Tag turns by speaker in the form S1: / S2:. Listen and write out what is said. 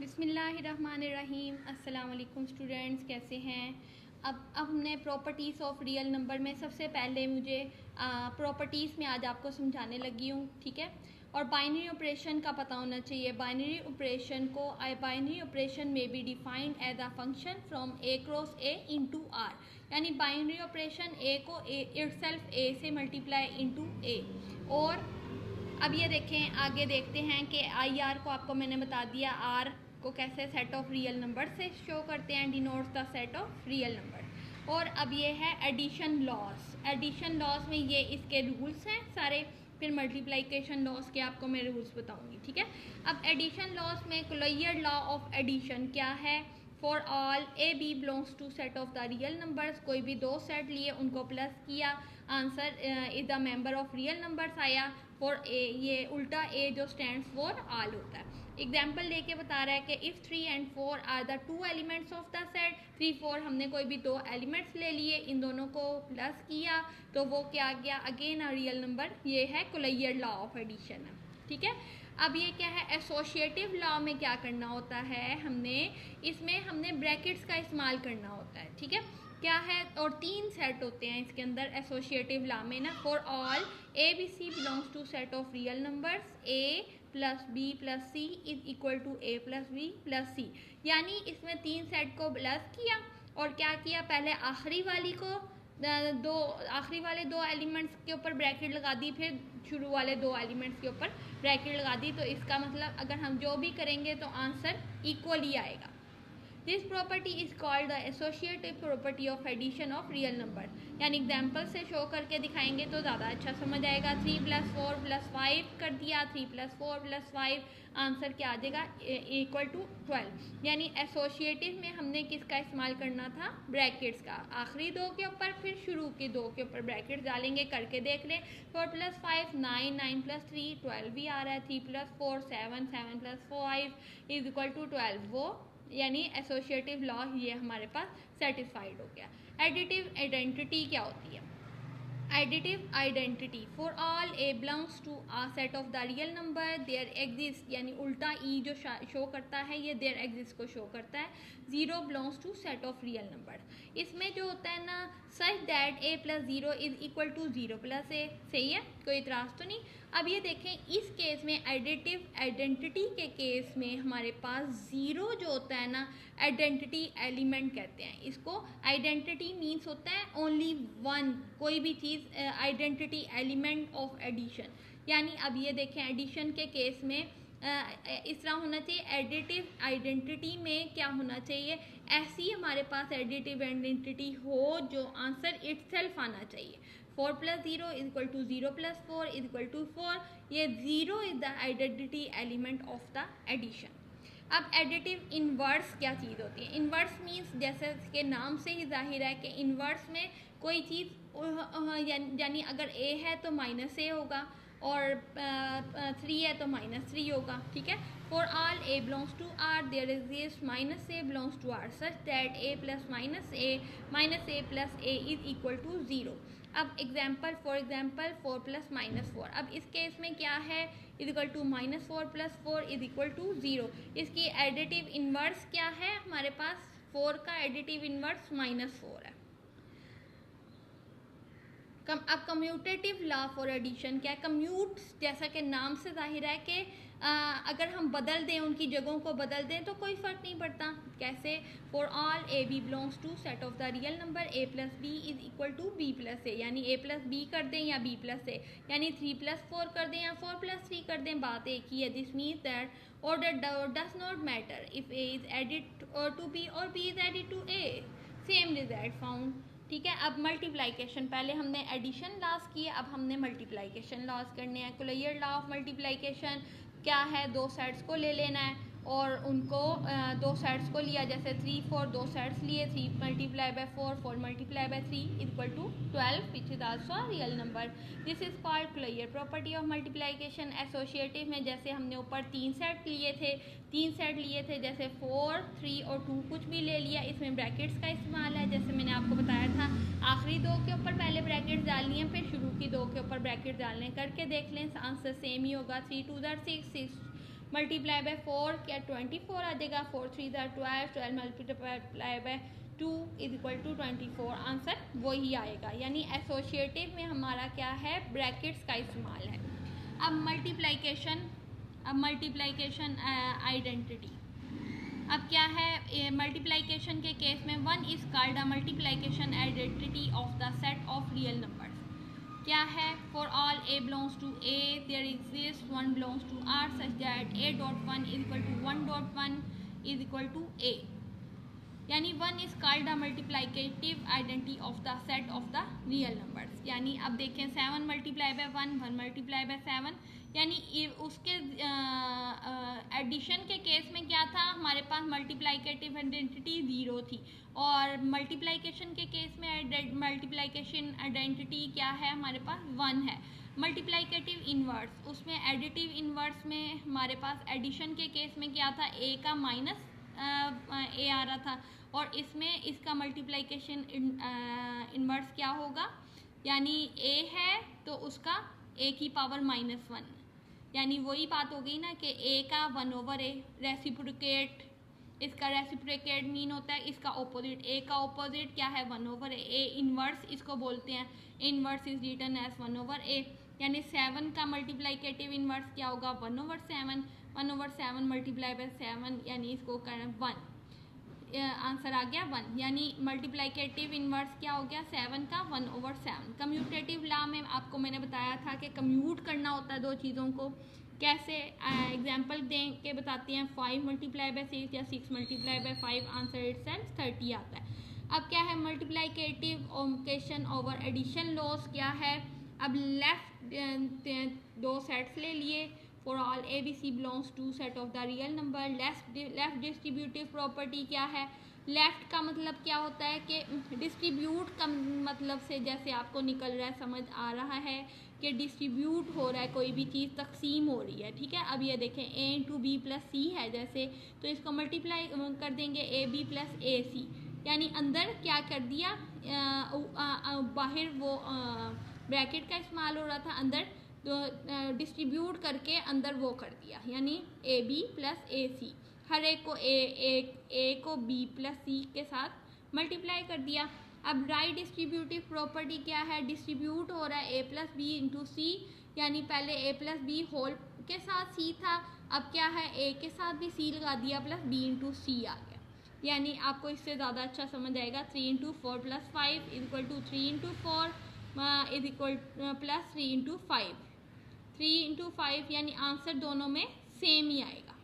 S1: बिस्मिल्लाहिर्रहमानिर्रहीम। अस्सलाम वालेकुम स्टूडेंट्स, कैसे हैं? अब हमने प्रॉपर्टीज़ ऑफ रियल नंबर में सबसे पहले मुझे प्रॉपर्टीज़ में आज आपको समझाने लगी हूँ, ठीक है। और बाइनरी ऑपरेशन का पता होना चाहिए। बाइनरी ऑपरेशन में be defined as a function from A cross A into R, यानी बाइनरी ऑपरेशन ए को इटसेल्फ ए से मल्टीप्लाई इंटू ए। और अब ये देखें, आगे देखते हैं कि आई आर को आपको मैंने बता दिया, आर को कैसे सेट ऑफ रियल नंबर से शो करते हैं, denotes the set of real number. और अब ये है एडिशन लॉस। एडिशन लॉस में ये इसके रूल्स हैं सारे, फिर मल्टीप्लिकेशन लॉस के आपको मैं रूल्स बताऊंगी, ठीक है। अब एडिशन लॉस में कुलैयर लॉ ऑफ एडिशन क्या है? For all A B belongs to set of the real numbers, कोई भी दो सेट लिए उनको प्लस किया, answer is the member of real numbers आया। फॉर ए, ये उल्टा ए जो स्टैंड्स फॉर ऑल होता है। एग्जाम्पल लेके बता रहा है कि if 3 and 4 are the two elements of the set, 3 4 हमने कोई भी दो एलिमेंट्स ले लिए, इन दोनों को प्लस किया तो वो क्या आ गया? Again a real number. ये है कुलैयर लॉ ऑफ एडिशन, ठीक है। अब ये क्या है? एसोशिएटिव लॉ में क्या करना होता है? हमने ब्रैकेट्स का इस्तेमाल करना होता है, ठीक है। क्या है? और 3 सेट होते हैं इसके अंदर एसोशिएटिव लॉ में ना। For all A B C belongs to set of real numbers, A plus B plus C is equal to A plus B plus C. यानी इसमें 3 सेट को प्लस किया और क्या किया? पहले आखिरी वाले दो एलिमेंट्स के ऊपर ब्रैकेट लगा दी, फिर शुरू वाले दो एलिमेंट्स के ऊपर ब्रैकेट लगा दी। तो इसका मतलब अगर हम जो भी करेंगे तो आंसर इक्वल ही आएगा। This property is called the associative property of addition of real number. यानी एग्जाम्पल से शो करके दिखाएंगे तो ज़्यादा अच्छा समझ आएगा। 3 + 4 + 5 कर दिया, 3 + 4 + 5, आंसर क्या आ जाएगा? Equal to 12। यानी एसोशिएटिव में हमने किसका इस्तेमाल करना था? ब्रैकेट्स का। आखिरी दो के ऊपर फिर शुरू के दो के ऊपर ब्रैकेट डालेंगे, करके देख लें। 4 + 5 9, 9 + 3 12 भी आ रहा है। 3 + 4 7, 7 + 5 इज इक्वल टू 12। वो यानी एसोशिएटिव लॉ ये हमारे पास सेटिस्फाइड हो गया। एडिटिव आइडेंटिटी क्या होती है? Additive identity for all A belongs to a set of the real number there exist, यानी उल्टा ई जो शो करता है ये देयर एग्जिस्ट को शो करता है। 0 belongs to set of real number. इसमें जो होता है ना, such that a + 0 is equal to 0 + a। सही है, कोई इतराज़ तो नहीं। अब ये देखें, इस केस में एडिटिव आइडेंटिटी के केस में हमारे पास 0 जो होता है ना, आइडेंटिटी एलिमेंट कहते हैं इसको। आइडेंटिटी मीन्स होता है ओनली वन, कोई भी चीज़ आइडेंटिटी एलिमेंट ऑफ एडिशन। यानी अब ये देखें, एडिशन के केस में इस तरह होना चाहिए। एडिटिव आइडेंटिटी में क्या होना चाहिए? ऐसी हमारे पास एडिटिव आइडेंटिटी हो जो आंसर इटसेल्फ आना चाहिए। 4 + 0 is equal to 0 + 4 is equal to 4। ये 0 is the identity element of the addition. अब एडिटिव इनवर्स क्या चीज़ होती है? इनवर्स मीन्स जैसे इसके नाम से ही जाहिर है कि इनवर्स में कोई चीज़ यानी अगर a है तो -a होगा, और 3 है तो -3 होगा, ठीक है। For all a belongs to r there exist -a belongs to r such that a + -a + a is equal to 0। अब फॉर एग्जाम्पल 4 + -4। अब इस केस में क्या है? Is equal to -4 + 4 is equal to 0। इसकी एडिटिव इन्वर्स क्या है हमारे पास? 4 का एडिटिव इन्वर्स -4 है। अब कम्यूटेटिव लॉ फॉर एडिशन क्या है? कम्यूट जैसा कि नाम से जाहिर है कि अगर हम बदल दें, उनकी जगहों को बदल दें तो कोई फ़र्क नहीं पड़ता। कैसे? For all a b belongs to set of the real number a + b is equal to b + a, यानी a + b कर दें या b + a, यानी 3 + 4 कर दें या 4 + 3 कर दें, बात एक ही है। This means that order does not matter if a is added to b और b is added to a, same result found, ठीक है। अब मल्टीप्लाइकेशन, पहले हमने एडिशन लॉस किए, अब हमने मल्टीप्लाइकेशन लॉस करने हैं। कुलैयर लॉ ऑफ मल्टीप्लाइकेशन क्या है? दो सेट्स को ले लेना है और उनको दो सेट्स को लिया, जैसे 3 4 दो सेट्स लिए, 3 multiply by 4 4 multiply by 3 equal to 12 which is also a real number. This is called clear property of multiplication. Associative में जैसे हमने ऊपर 3 सेट लिए थे जैसे 4 3 और 2 कुछ भी ले लिया, इसमें ब्रैकेट्स का इस्तेमाल है। जैसे मैंने आपको बताया था आखिरी दो के ऊपर पहले ब्रैकेट्स डालनी है, फिर शुरू की दो के ऊपर ब्रैकेट डालने, करके देख लें आंसर सेम ही होगा। 3 2 6 6 मल्टीप्लाई बाय 4 क्या 24 आ जाएगा, 4 3 12 12 multiply by 2 is equal to 24, answer वही आएगा। यानी एसोसिएटिव में हमारा क्या है, ब्रैकेट्स का इस्तेमाल है। अब मल्टीप्लिकेशन आइडेंटिटी। अब क्या है, मल्टीप्लिकेशन के केस में 1 is called a multiplication identity of the set of real numbers. क्या है, for all a belongs to a there exists 1 belongs to r such that a dot 1 is equal to 1 dot 1 is equal to a। यानी 1 is called the multiplicative identity of the set of the real numbers। यानी अब देखें 7 multiply by 1 1 multiply by 7, यानी उसके addition के case में क्या था, हमारे पास मल्टीप्लिकेटिव आइडेंटिटी 0 थी, और मल्टीप्लिकेशन के केस में मल्टीप्लिकेशन आइडेंटिटी क्या है, हमारे पास 1 है। मल्टीप्लिकेटिव इन्वर्स, उसमें एडिटिव इन्वर्स में हमारे पास एडिशन के केस में क्या था, a का माइनस a आ रहा था, और इसमें इसका मल्टीप्लिकेशन इन्वर्स क्या होगा, यानी a है तो उसका a की पावर -1, यानी वही बात हो गई ना कि a का 1/a रेसिप्रोकेट, इसका रेसिप्रोकेट मीन होता है इसका ऑपोजिट, a का ऑपोजिट क्या है 1/a, इन्वर्स इसको बोलते हैं, inverse is written as 1/a। यानी 7 का मल्टीप्लिकेटिव इन्वर्स क्या होगा 1/7, 1/7 मल्टीप्लाई बाय 7, यानी इसको करना 1, आंसर आ गया 1। यानी मल्टीप्लिकेटिव इन्वर्स क्या हो गया 7 का 1/7। कम्यूटेटिव लॉ में आपको मैंने बताया था कि कम्यूट करना होता है दो चीज़ों को, कैसे एग्जांपल दें के बताते हैं, 5 मल्टीप्लाई बाय 6 या 6 मल्टीप्लाई बाय 5, आंसर इटसेल्फ 30 आता है। अब क्या है multiplicative operation over addition laws क्या है, अब लेफ्ट दो सेट्स ले लिए, for all A B C belongs to set of the real number. Left distributive property क्या है, लेफ्ट का मतलब क्या होता है कि डिस्ट्रीब्यूट का मतलब से जैसे आपको निकल रहा है, समझ आ रहा है कि डिस्ट्रीब्यूट हो रहा है, कोई भी चीज़ तकसीम हो रही है, ठीक है। अब ये देखें a इंटू बी प्लस सी है जैसे, तो इसको मल्टीप्लाई कर देंगे ए बी प्लस ए सी, यानी अंदर क्या कर दिया, बाहर वो ब्रैकेट का इस्तेमाल हो रहा था, अंदर तो डिस्ट्रीब्यूट करके अंदर वो कर दिया, यानी ए बी प्लस ए सी, हर एक को ए को बी प्लस सी के साथ मल्टीप्लाई कर दिया। अब राइट डिस्ट्रीब्यूटिव प्रॉपर्टी क्या है, डिस्ट्रीब्यूट हो रहा है ए प्लस बी इंटू सी, यानी पहले ए प्लस बी होल के साथ सी था, अब क्या है ए के साथ भी सी लगा दिया प्लस बी इंटू सी आ गया, यानी आपको इससे ज़्यादा अच्छा समझ आएगा। 3 into 4 plus 5 is equal to 3 into 4 is equal plus 3 into 5, 3 into 5, यानी आंसर दोनों में सेम ही आएगा।